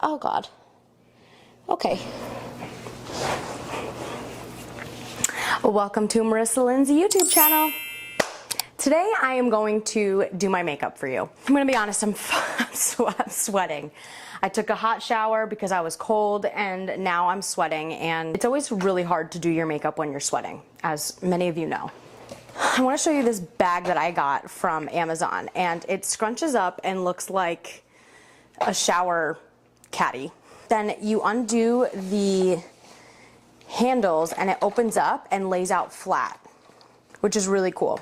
oh God. Okay. Welcome to Marissa Lindsay YouTube channel. Today I am going to do my makeup for you. I'm gonna be honest, I'm sweating. I took a hot shower because I was cold and now I'm sweating, and it's always really hard to do your makeup when you're sweating, as many of you know. I want to show you this bag that I got from Amazon, and it scrunches up and looks like a shower caddy. Then you undo the handles and it opens up and lays out flat, which is really cool.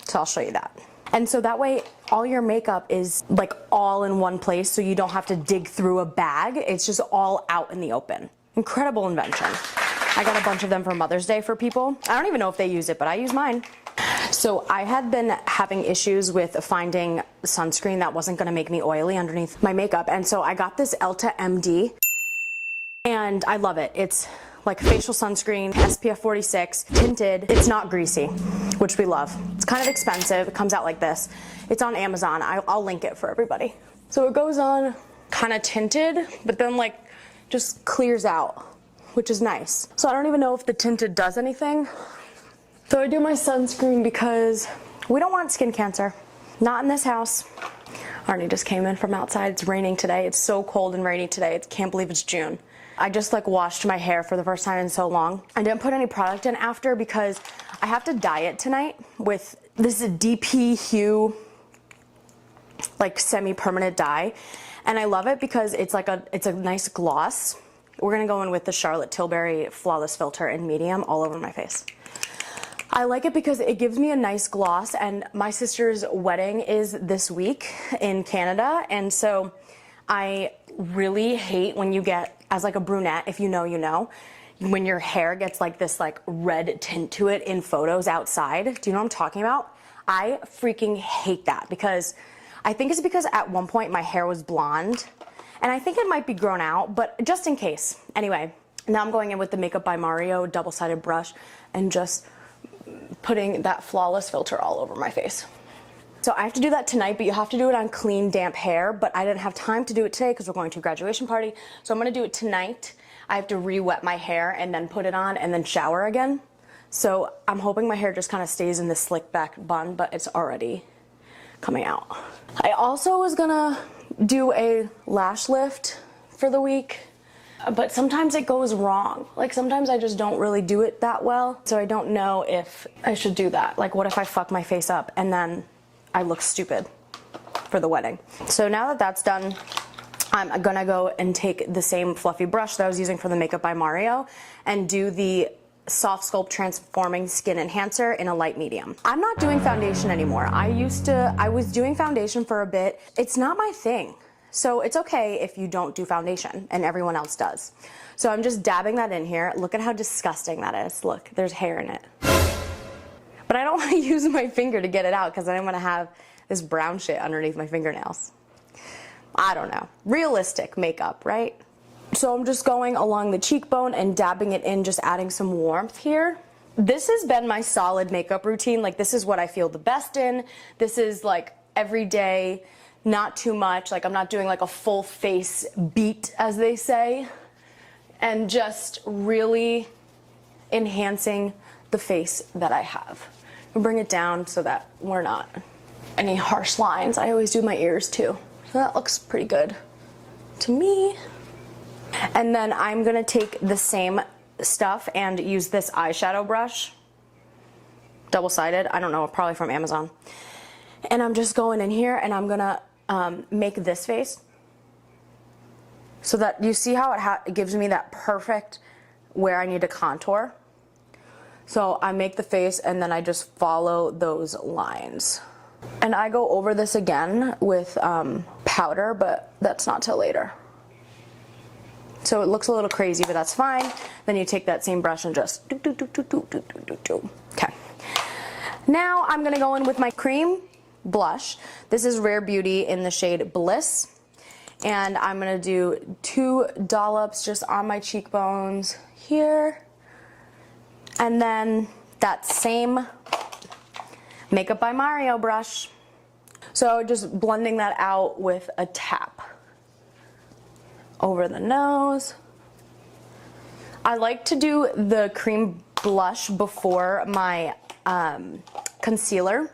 So I'll show you that. And so that way all your makeup is like all in one place, so you don't have to dig through a bag. It's just all out in the open. Incredible invention. I got a bunch of them for Mother's Day for people. I don't even know if they use it, but I use mine. So I had been having issues with finding sunscreen that wasn't gonna make me oily underneath my makeup. And so I got this Elta MD and I love it. It's like facial sunscreen, SPF 46, tinted. It's not greasy, which we love. It's kind of expensive. It comes out like this. It's on Amazon. I'll link it for everybody. So it goes on kind of tinted, but then like just clears out, which is nice. So I don't even know if the tinted does anything. So I do my sunscreen because we don't want skin cancer. Not in this house. Arnie just came in from outside. It's raining today. It's so cold and rainy today. I can't believe it's June. I just like washed my hair for the first time in so long. I didn't put any product in after because I have to dye it tonight with, this is a DP Hue like semi-permanent dye. And I love it because it's a nice gloss. We're gonna go in with the Charlotte Tilbury Flawless Filter in medium all over my face. I like it because it gives me a nice gloss, and my sister's wedding is this week in Canada, and so I really hate when you get, as like a brunette, if you know, you know, when your hair gets like this like red tint to it in photos outside. Do you know what I'm talking about? I freaking hate that because I think it's because at one point my hair was blonde, and I think it might be grown out, but just in case. Anyway, now I'm going in with the Makeup by Mario double-sided brush and just putting that Flawless filter all over my face. So I have to do that tonight, but you have to do it on clean, damp hair, but I didn't have time to do it today because we're going to a graduation party. So I'm gonna do it tonight. I have to re-wet my hair and then put it on and then shower again. So I'm hoping my hair just kind of stays in this slick back bun, but it's already coming out. I also was gonna do a lash lift for the week, but sometimes it goes wrong. Like sometimes I just don't really do it that well. So I don't know if I should do that. Like what if I fuck my face up and then I look stupid for the wedding? So now that that's done, I'm gonna go and take the same fluffy brush that I was using for the Makeup by Mario and do the Soft Sculpt Transforming Skin Enhancer in a light medium. I'm not doing foundation anymore. I was doing foundation for a bit. It's not my thing. So it's okay if you don't do foundation and everyone else does. So I'm just dabbing that in here. Look at how disgusting that is. Look, there's hair in it. But I don't want to use my finger to get it out because then I'm going to have this brown shit underneath my fingernails. I don't know. Realistic makeup, right? So I'm just going along the cheekbone and dabbing it in, just adding some warmth here. This has been my solid makeup routine. Like this is what I feel the best in. This is like every day, not too much. Like I'm not doing like a full face beat, as they say, and just really enhancing the face that I have. We'll bring it down so that we're not any harsh lines. I always do my ears too. So that looks pretty good to me. And then I'm gonna take the same stuff and use this eyeshadow brush, double-sided, I don't know, probably from Amazon. And I'm just going in here and I'm gonna make this face so that you see how it gives me that perfect where I need to contour. So I make the face and then I just follow those lines. And I go over this again with powder, but that's not till later. So it looks a little crazy, but that's fine. Then you take that same brush and just do. Okay. Now I'm gonna go in with my cream blush. This is Rare Beauty in the shade Bliss. And I'm gonna do 2 dollops just on my cheekbones here. And then that same Makeup by Mario brush. So just blending that out with a tap over the nose. I like to do the cream blush before my concealer.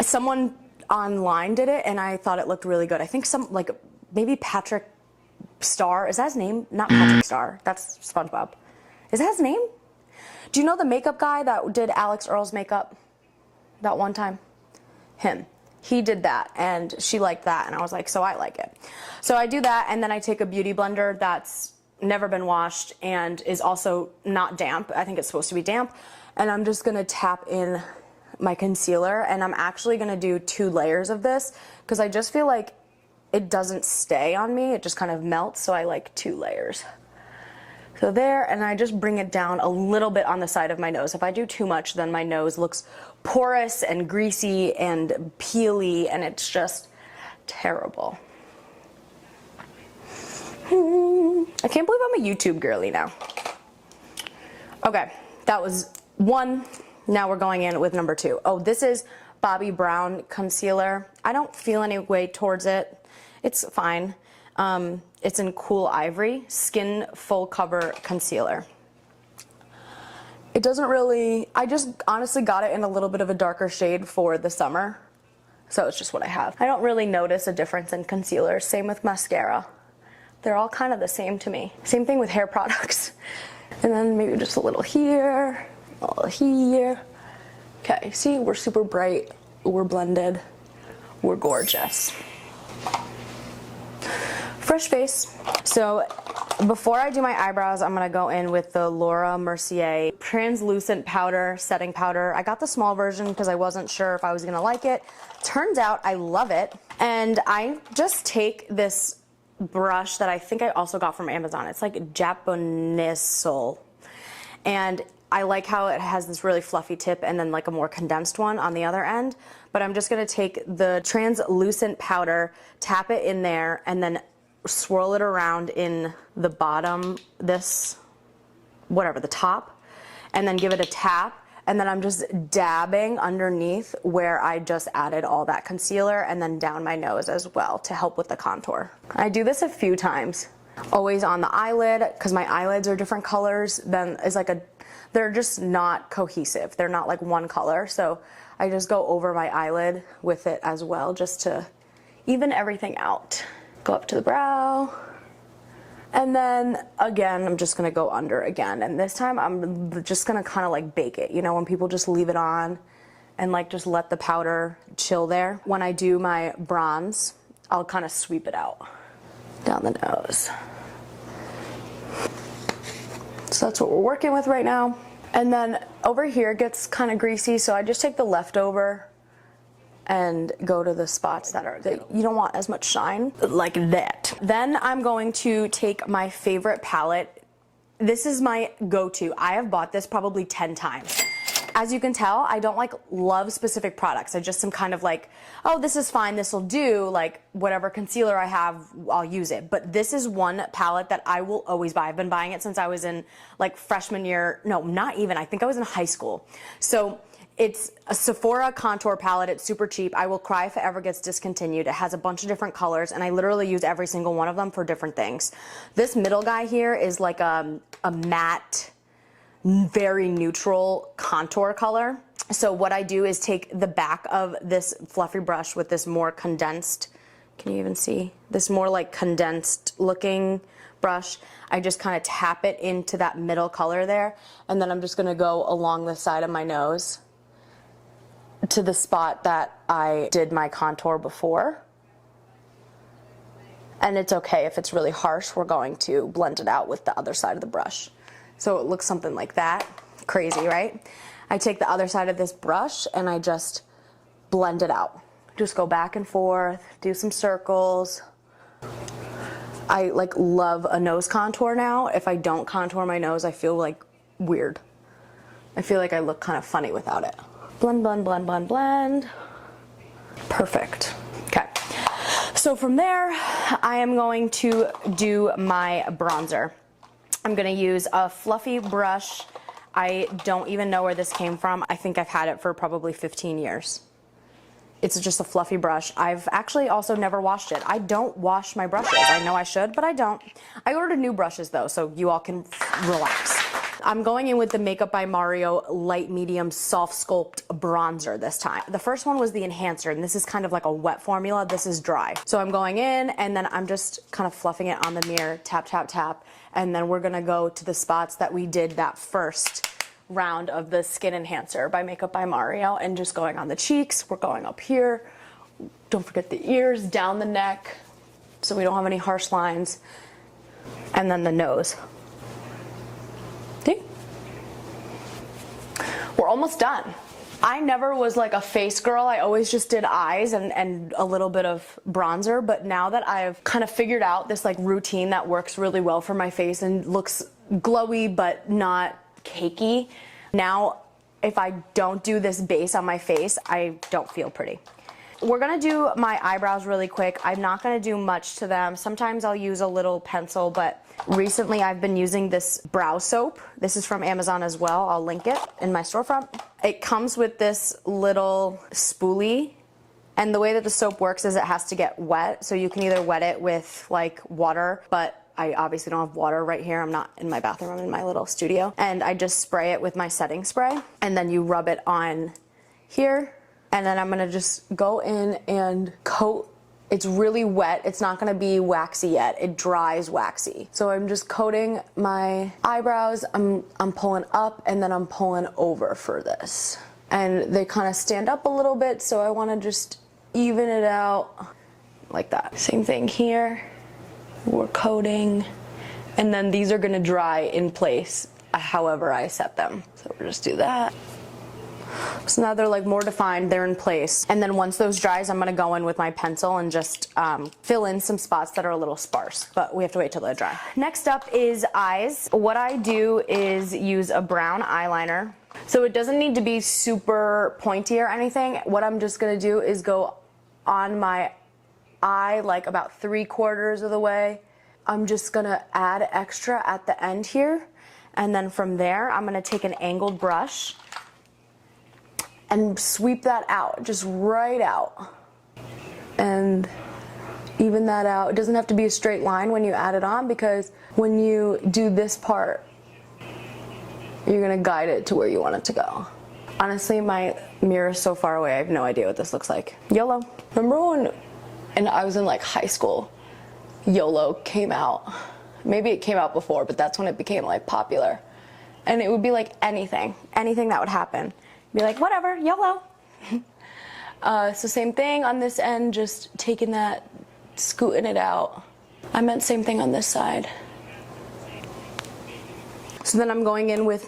Someone online did it and I thought it looked really good. I think like maybe Patrick Star, is that his name? Not Patrick Star, that's SpongeBob. Is that his name? Do you know the makeup guy that did Alex Earl's makeup that one time? Him. He did that and she liked that and I was like, so I like it. So I do that and then I take a beauty blender that's never been washed and is also not damp. I think it's supposed to be damp. And I'm just gonna tap in my concealer and I'm actually gonna do 2 layers of this because I just feel like it doesn't stay on me. It just kind of melts, so I like 2 layers. So there, and I just bring it down a little bit on the side of my nose. If I do too much, then my nose looks porous and greasy and peely, and it's just terrible. I can't believe I'm a YouTube girly now. Okay, that was 1. Now we're going in with number 2. Oh, this is Bobbi Brown concealer. I don't feel any way towards it. It's fine. It's in Cool Ivory Skin Full Cover Concealer. It doesn't really, I just honestly got it in a little bit of a darker shade for the summer. So it's just what I have. I don't really notice a difference in concealer. Same with mascara. They're all kind of the same to me. Same thing with hair products. And then maybe just a little here, a little here. Okay, see, we're super bright, we're blended, we're gorgeous. Fresh face. So before I do my eyebrows, I'm gonna go in with the Laura Mercier translucent powder, setting powder. I got the small version because I wasn't sure if I was gonna like it. Turns out I love it. And I just take this brush that I think I also got from Amazon. It's like Japonisol. And I like how it has this really fluffy tip and then like a more condensed one on the other end. But I'm just gonna take the translucent powder, tap it in there, and then swirl it around in the bottom, the top, and then give it a tap. And then I'm just dabbing underneath where I just added all that concealer and then down my nose as well to help with the contour. I do this a few times. Always on the eyelid, because my eyelids are different colors than they're just not cohesive. They're not like one color. So I just go over my eyelid with it as well just to even everything out. Go up to the brow. And then again, I'm just gonna go under again. And this time I'm just gonna kind of like bake it. You know, when people just leave it on and like just let the powder chill there. When I do my bronze, I'll kind of sweep it out down the nose. So that's what we're working with right now. And then over here it gets kind of greasy, so I just take the leftover and go to the spots that you don't want as much shine, like that. Then I'm going to take my favorite palette. This is my go-to. I have bought this probably 10 times. As you can tell, I don't like love specific products. I just am kind of like, oh, this is fine, this will do, like whatever concealer I have, I'll use it. But this is one palette that I will always buy. I've been buying it since I was in like freshman year, no, not even, I think I was in high school. So it's a Sephora contour palette. It's super cheap. I will cry if it ever gets discontinued. It has a bunch of different colors and I literally use every single one of them for different things. This middle guy here is like a matte, very neutral contour color. So what I do is take the back of this fluffy brush with this more condensed, can you even see? This more like condensed looking brush. I just kind of tap it into that middle color there. And then I'm just gonna go along the side of my nose to the spot that I did my contour before. And it's okay if it's really harsh, we're going to blend it out with the other side of the brush. So it looks something like that. Crazy, right? I take the other side of this brush and I just blend it out. Just go back and forth, do some circles. I like love a nose contour now. If I don't contour my nose, I feel like weird. I feel like I look kind of funny without it. Blend, blend, blend, blend, blend. Perfect. Okay. So from there, I am going to do my bronzer. I'm gonna use a fluffy brush. I don't even know where this came from. I think I've had it for probably 15 years. It's just a fluffy brush. I've actually also never washed it. I don't wash my brushes. I know I should, but I don't. I ordered new brushes though, so you all can relax. I'm going in with the Makeup by Mario Light Medium Soft Sculpt Bronzer this time. The first one was the enhancer, and this is kind of like a wet formula. This is dry. So I'm going in, and then I'm just kind of fluffing it on the mirror, tap, tap, tap, and then we're gonna go to the spots that we did that first round of the Skin Enhancer by Makeup by Mario, and just going on the cheeks. We're going up here. Don't forget the ears, down the neck, so we don't have any harsh lines, and then the nose. See? We're almost done. I never was like a face girl. I always just did eyes and a little bit of bronzer, but now that I've kind of figured out this like routine that works really well for my face and looks glowy but not cakey, now if I don't do this base on my face, I don't feel pretty. We're gonna do my eyebrows really quick. I'm not gonna do much to them. Sometimes I'll use a little pencil, but recently I've been using this brow soap. This is from Amazon as well. I'll link it in my storefront. It comes with this little spoolie, and the way that the soap works is it has to get wet, so you can either wet it with like water, but I obviously don't have water right here. I'm not in my bathroom, I'm in my little studio. And I just spray it with my setting spray, and then you rub it on here, and then I'm gonna just go in and coat. It's really wet. It's not gonna be waxy yet. It dries waxy. So I'm just coating my eyebrows. I'm pulling up, and then I'm pulling over for this. And they kind of stand up a little bit, so I wanna just even it out like that. Same thing here. We're coating, and then these are gonna dry in place however I set them. So we'll just do that. So now they're like more defined, they're in place. And then once those dries, I'm gonna go in with my pencil and just fill in some spots that are a little sparse, but we have to wait till they dry. Next up is eyes. What I do is use a brown eyeliner. So it doesn't need to be super pointy or anything. What I'm just gonna do is go on my eye like about 3/4 of the way. I'm just gonna add extra at the end here, and then from there I'm gonna take an angled brush and sweep that out, just right out, and even that out. It doesn't have to be a straight line when you add it on, because when you do this part, you're gonna guide it to where you want it to go. Honestly, my mirror is so far away, I have no idea what this looks like. YOLO. Remember when I was in like high school, YOLO came out? Maybe it came out before, but that's when it became like popular. And it would be like anything that would happen. Be like, whatever, YOLO. So same thing on this end, just taking that, scooting it out. I meant same thing on this side. So then I'm going in with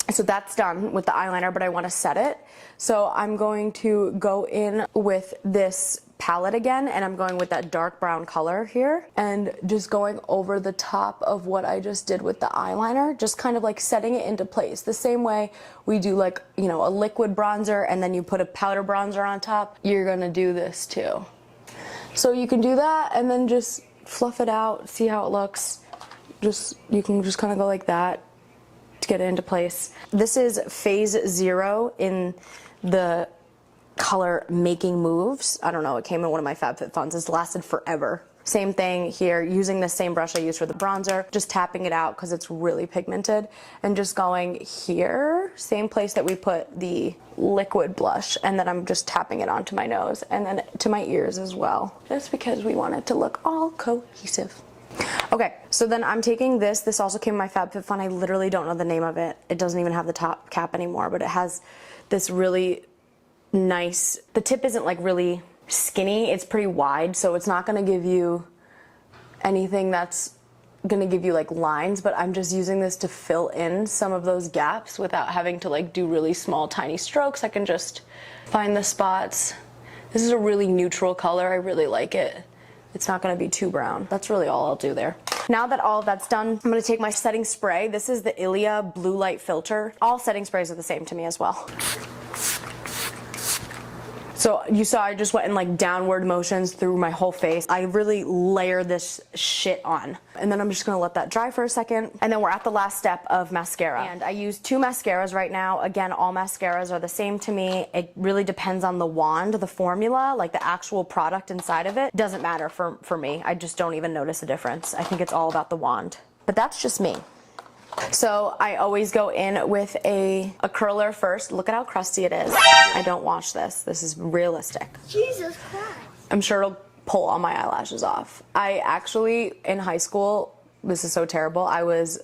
so that's done with the eyeliner, but I want to set it. So I'm going to go in with this palette again, and I'm going with that dark brown color here, and just going over the top of what I just did with the eyeliner, just kind of like setting it into place. The same way we do like, you know, a liquid bronzer and then you put a powder bronzer on top, you're gonna do this too. So you can do that and then just fluff it out, see how it looks. You can just kind of go like that to get it into place. This is Phase 0 in the color Making Moves. I don't know, it came in one of my FabFitFuns. It's lasted forever. Same thing here, using the same brush I used for the bronzer, just tapping it out because it's really pigmented, and just going here, same place that we put the liquid blush, and then I'm just tapping it onto my nose and then to my ears as well, just because we want it to look all cohesive. Okay, so then I'm taking this also came in my FabFitFun. I literally don't know the name of it. It doesn't even have the top cap anymore, but it has this really nice, the tip isn't like really skinny, it's pretty wide, so it's not gonna give you anything that's gonna give you like lines, but I'm just using this to fill in some of those gaps without having to like do really small tiny strokes. I can just find the spots. This is a really neutral color, I really like it. It's not gonna be too brown. That's really all I'll do there. Now that all of that's done, I'm gonna take my setting spray. This is the Ilia Blue Light Filter. All setting sprays are the same to me as well. So you saw I just went in like downward motions through my whole face. I really layer this shit on. And then I'm just gonna let that dry for a second. And then we're at the last step of mascara. And I use 2 mascaras right now. Again, all mascaras are the same to me. It really depends on the wand, the formula, like the actual product inside of it. Doesn't matter for me. I just don't even notice a difference. I think it's all about the wand. But that's just me. So I always go in with a curler first. Look at how crusty it is. I don't wash this. This is realistic. Jesus Christ. I'm sure it'll pull all my eyelashes off. I actually, in high school, this is so terrible, I was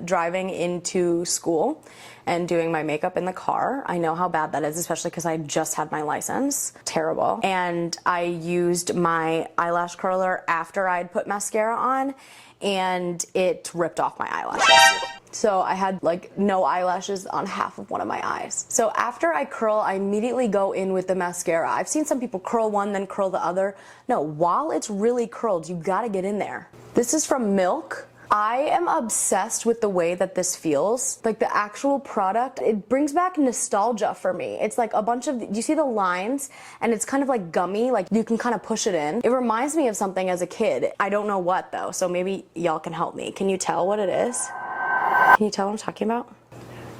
driving into school and doing my makeup in the car. I know how bad that is, especially because I just had my license. Terrible. And I used my eyelash curler after I'd put mascara on, and it ripped off my eyelashes. So I had like no eyelashes on half of one of my eyes. So after I curl, I immediately go in with the mascara. I've seen some people curl one, then curl the other. No, while it's really curled, you gotta get in there. This is from Milk. I am obsessed with the way that this feels. Like the actual product, it brings back nostalgia for me. It's like a bunch of, do you see the lines? And it's kind of like gummy, like you can kind of push it in. It reminds me of something as a kid. I don't know what though, so maybe y'all can help me. Can you tell what it is? Can you tell what I'm talking about?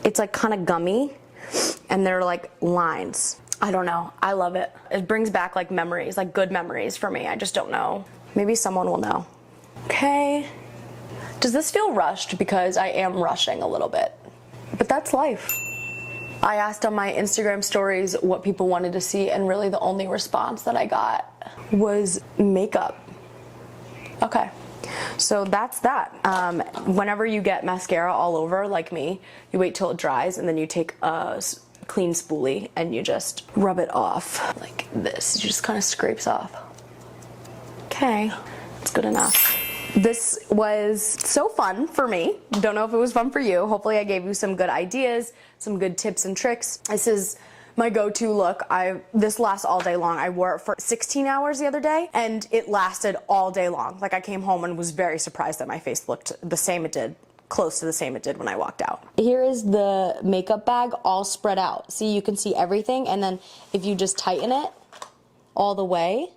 It's like kind of gummy and they're like lines. I don't know, I love it. It brings back like memories, like good memories for me. I just don't know. Maybe someone will know. Okay. Does this feel rushed? Because I am rushing a little bit, but that's life. I asked on my Instagram stories what people wanted to see, and really the only response that I got was makeup. Okay, so that's that. Whenever you get mascara all over, like me, you wait till it dries, and then you take a clean spoolie and you just rub it off like this. You just kind of scrapes off. Okay, it's good enough. This was so fun for me. Don't know if it was fun for you. Hopefully I gave you some good ideas, some good tips and tricks. This is my go-to look. This lasts all day long. I wore it for 16 hours the other day and it lasted all day long. Like I came home and was very surprised that my face looked the same it did, close to the same it did when I walked out. Here is the makeup bag all spread out. See, you can see everything, and then if you just tighten it all the way,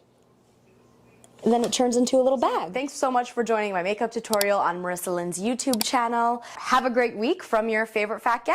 then it turns into a little bag. Thanks so much for joining my makeup tutorial on Marissa Lynn's YouTube channel. Have a great week from your favorite fat gay.